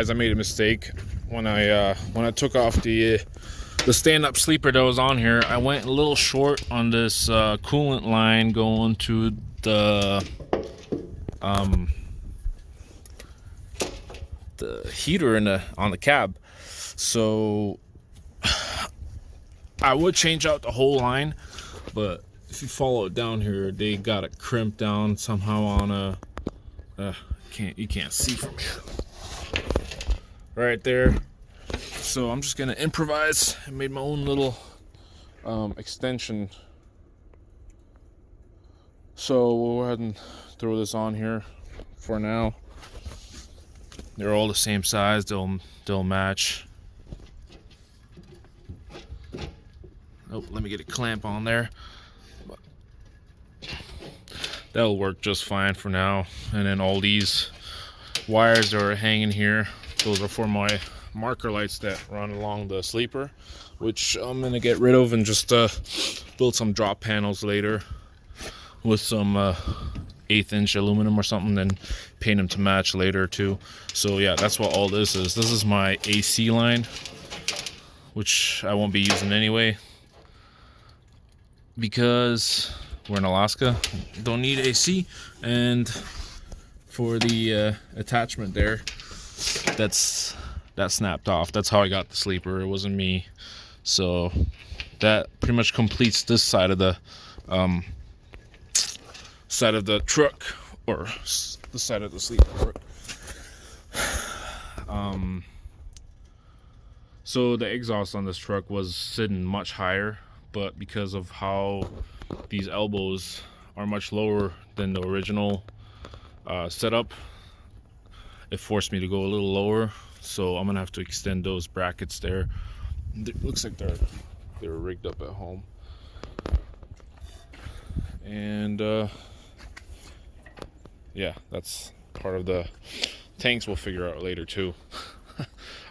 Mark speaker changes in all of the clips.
Speaker 1: guys, I made a mistake when I took off the stand-up sleeper that was on here. I went a little short on this coolant line going to the heater on the cab. So I would change out the whole line, but if you follow it down here, they got it crimped down somehow on a you can't see from here right there. So I'm just gonna improvise. I made my own little extension. So we'll go ahead and throw this on here for now. They're all the same size, they'll match. Oh, let me get a clamp on there. That'll work just fine for now. And then all these wires that are hanging here, those are for my marker lights that run along the sleeper, which I'm gonna get rid of and just build some drop panels later with some 1/8 inch aluminum or something, then paint them to match later too. So yeah, that's what all this is. This is my AC line, which I won't be using anyway because we're in Alaska, don't need AC. And for the attachment there, that snapped off. That's how I got the sleeper. It wasn't me. So that pretty much completes this side of the truck, or the side of the sleeper. So the exhaust on this truck was sitting much higher, but because of how these elbows are much lower than the original setup, it forced me to go a little lower. So I'm gonna have to extend those brackets there. It looks like they're rigged up at home. And yeah, that's part of the tanks we'll figure out later too.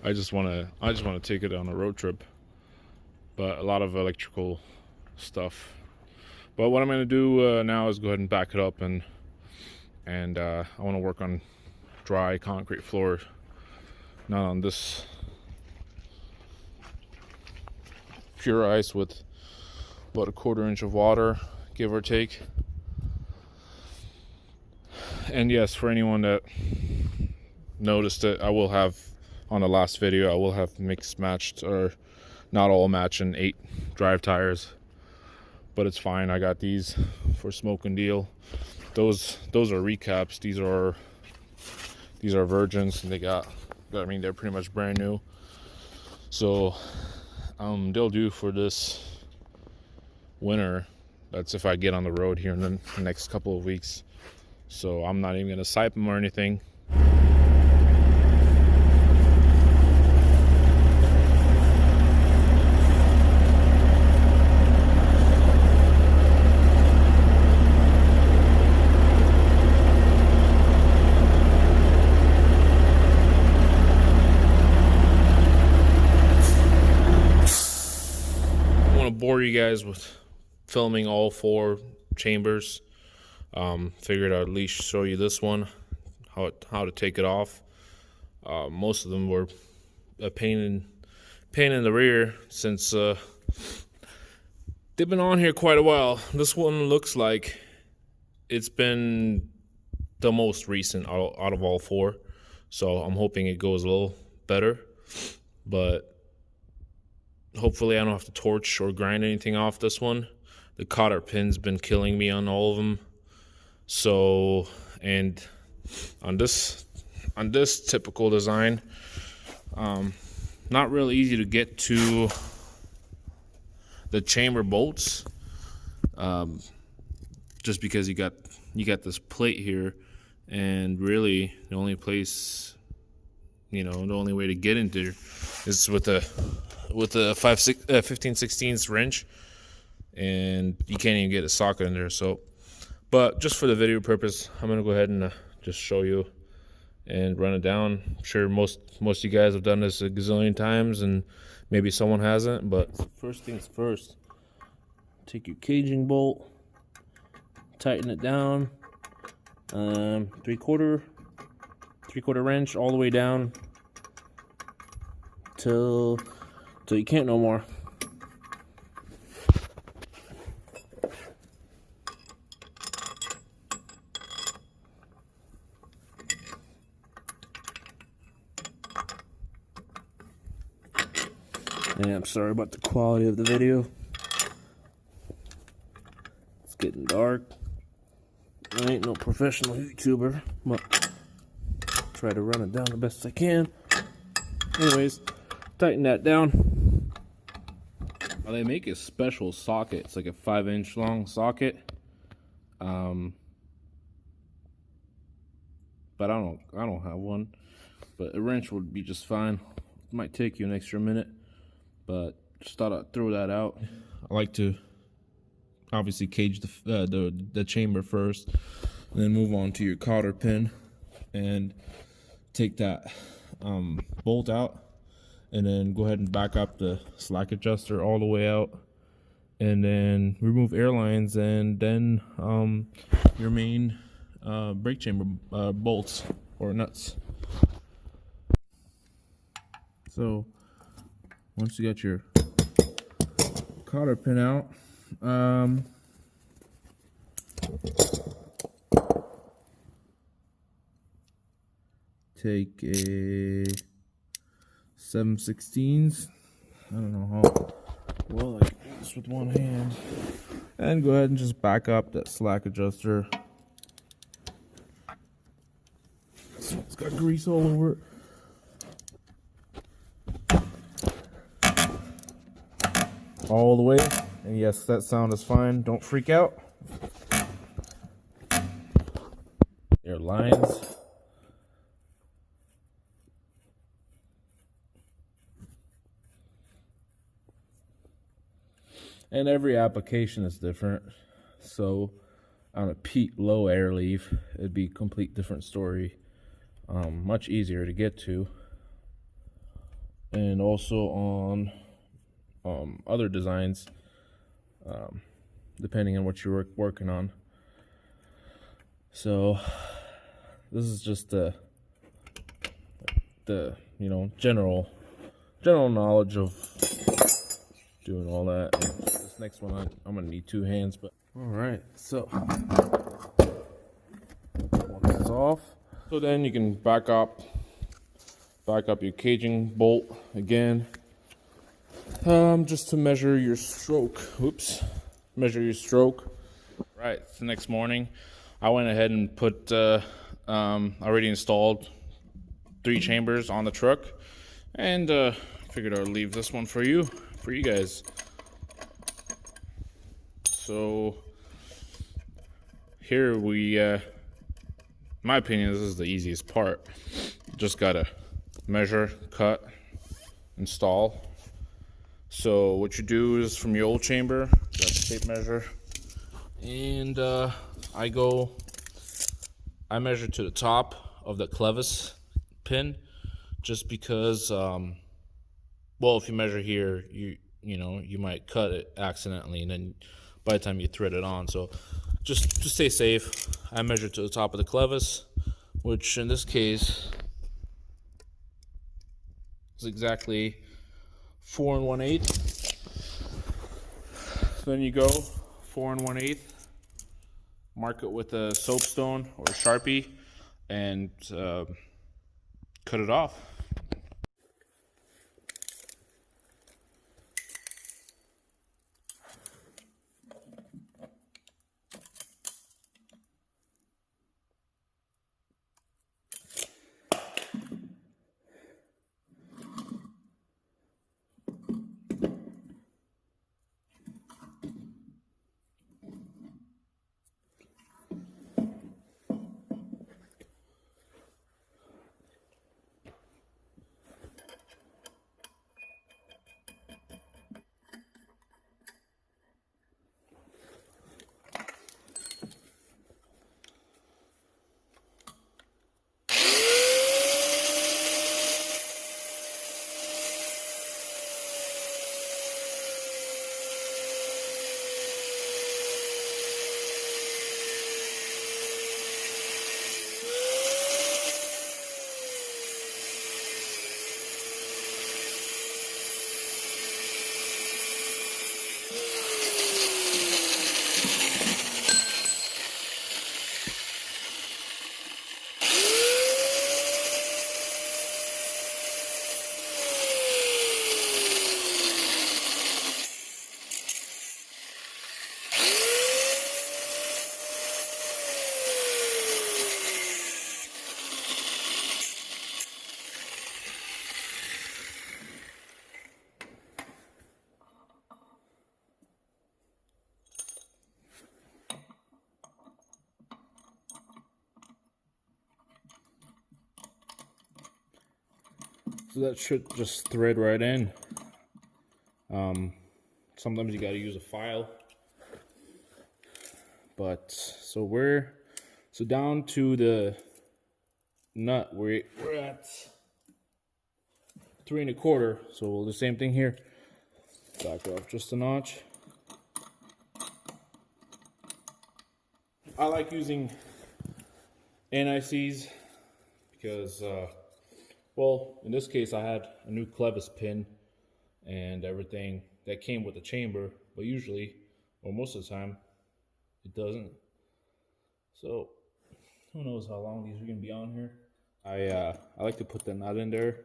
Speaker 1: I just want to take it on a road trip, but a lot of electrical stuff. But what I'm going to do now is go ahead and back it up, and I want to work on dry concrete floor, not on this pure ice with about a 1/4 inch of water, give or take. And yes, for anyone that noticed it, I will have, on the last video, I will have mixed matched, or not all matching 8 drive tires, but it's fine. I got these for smoke and deal. Those are recaps. These are virgins, and they're pretty much brand new. So they'll do for this winter. That's if I get on the road here in the next couple of weeks. So I'm not even gonna sipe them or anything. I want to bore you guys with filming all 4 chambers. Figured I'd at least show you this one, how to take it off. Most of them were a pain in the rear since they've been on here quite a while. This one looks like it's been the most recent out of all 4, so I'm hoping it goes a little better. But hopefully I don't have to torch or grind anything off this one. The cotter pin's been killing me on all of them. So, and on this typical design, not real easy to get to the chamber bolts, just because you got this plate here, and really the only place, the only way to get into is with a 15/16 wrench, and you can't even get a socket in there. So, but just for the video purpose, I'm gonna go ahead and just show you and run it down. I'm sure most of you guys have done this a gazillion times, and maybe someone hasn't. But first things first, take your caging bolt, tighten it down, 3/4 wrench all the way down till you can't no more. Yeah, I'm sorry about the quality of the video. It's getting dark. I ain't no professional YouTuber, but try to run it down the best I can. Anyways, tighten that down. Well, they make a special socket. It's like a 5-inch long socket. But I don't have one. But a wrench would be just fine. It might take you an extra minute, but just thought I'd throw that out. I like to obviously cage the chamber first, and then move on to your cotter pin and take that bolt out, and then go ahead and back up the slack adjuster all the way out, and then remove air lines, and then your main brake chamber bolts or nuts. So once you got your cotter pin out, take a 7/16. I don't know how well I can do this with one hand, and go ahead and just back up that slack adjuster. It's got grease all over it. All the way, and yes, that sound is fine. Don't freak out. Your lines. And every application is different. So on a peak low air leaf, it'd be a complete different story. Much easier to get to. And also on other designs, depending on what you're working on. So this is just the general knowledge of doing all that. And this next one I'm gonna need 2 hands, but all right. So once it's off, so then you can back up your caging bolt again. Just to measure your stroke. Measure your stroke. Right. It's the next morning. I went ahead and put already installed 3 chambers on the truck, and figured I'd leave this one for you guys. So here we, in my opinion, this is the easiest part. Just gotta measure, cut, install. So what you do is, from your old chamber, grab the tape measure, and I measure to the top of the clevis pin, just because well, if you measure here, you might cut it accidentally, and then by the time you thread it on. So just to stay safe, I measure to the top of the clevis, which in this case is exactly 4 1/8. So then you go 4 1/8, mark it with a soapstone or a Sharpie, and cut it off. So that should just thread right in. Sometimes you got to use a file. But so down to the nut, we're at 3 1/4. So we'll do the same thing here. Back up just a notch. I like using NICs because, well, in this case I had a new clevis pin and everything that came with the chamber, but usually, or most of the time, it doesn't. So who knows how long these are gonna be on here. I like to put the nut in there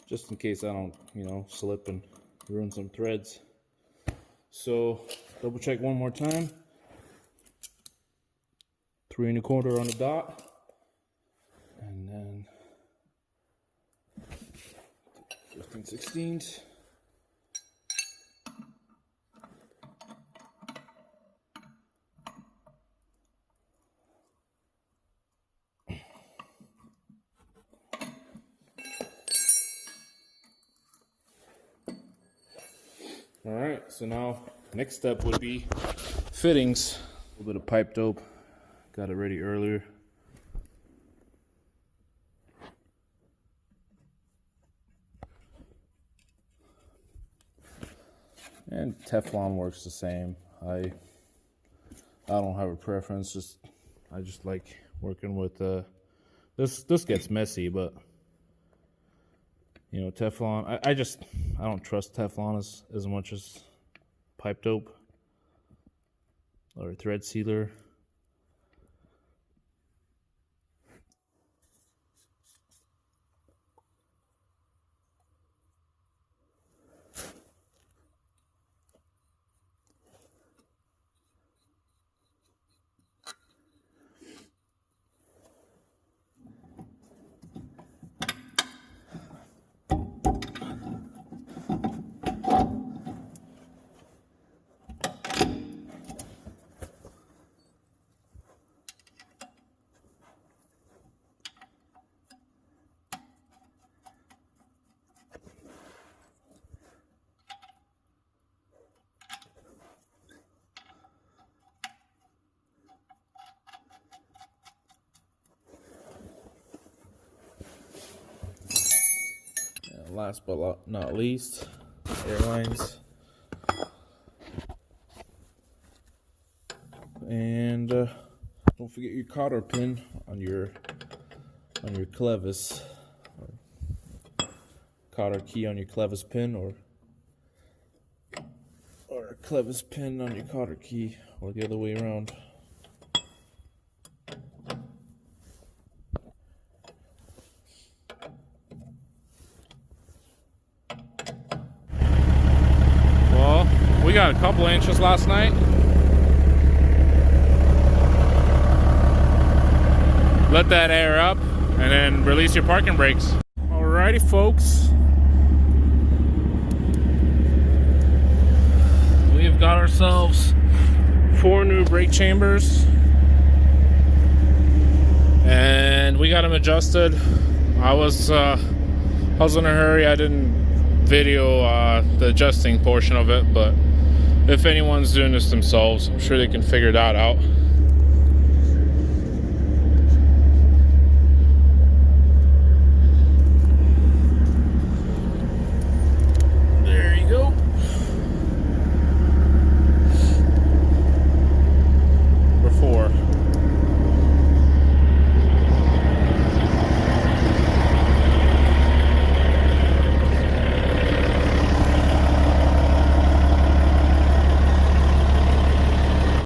Speaker 1: just in case I don't, slip and ruin some threads. So double check one more time. 3 1/4 on the dot, and then 15/16. All right, so now next step would be fittings. A little bit of pipe dope. Got it ready earlier. And Teflon works the same. I don't have a preference. I just like working with this gets messy, but Teflon. I don't trust Teflon as much as pipe dope or thread sealer. Last but not least, airlines. And don't forget your cotter pin on your clevis, or cotter key on your clevis pin, or a clevis pin on your cotter key, or the other way around. We got a couple inches last night. Let that air up and then release your parking brakes. Alrighty folks. We've got ourselves 4 new brake chambers. And we got them adjusted. I was in a hurry. I didn't video the adjusting portion of it, but if anyone's doing this themselves, I'm sure they can figure that out.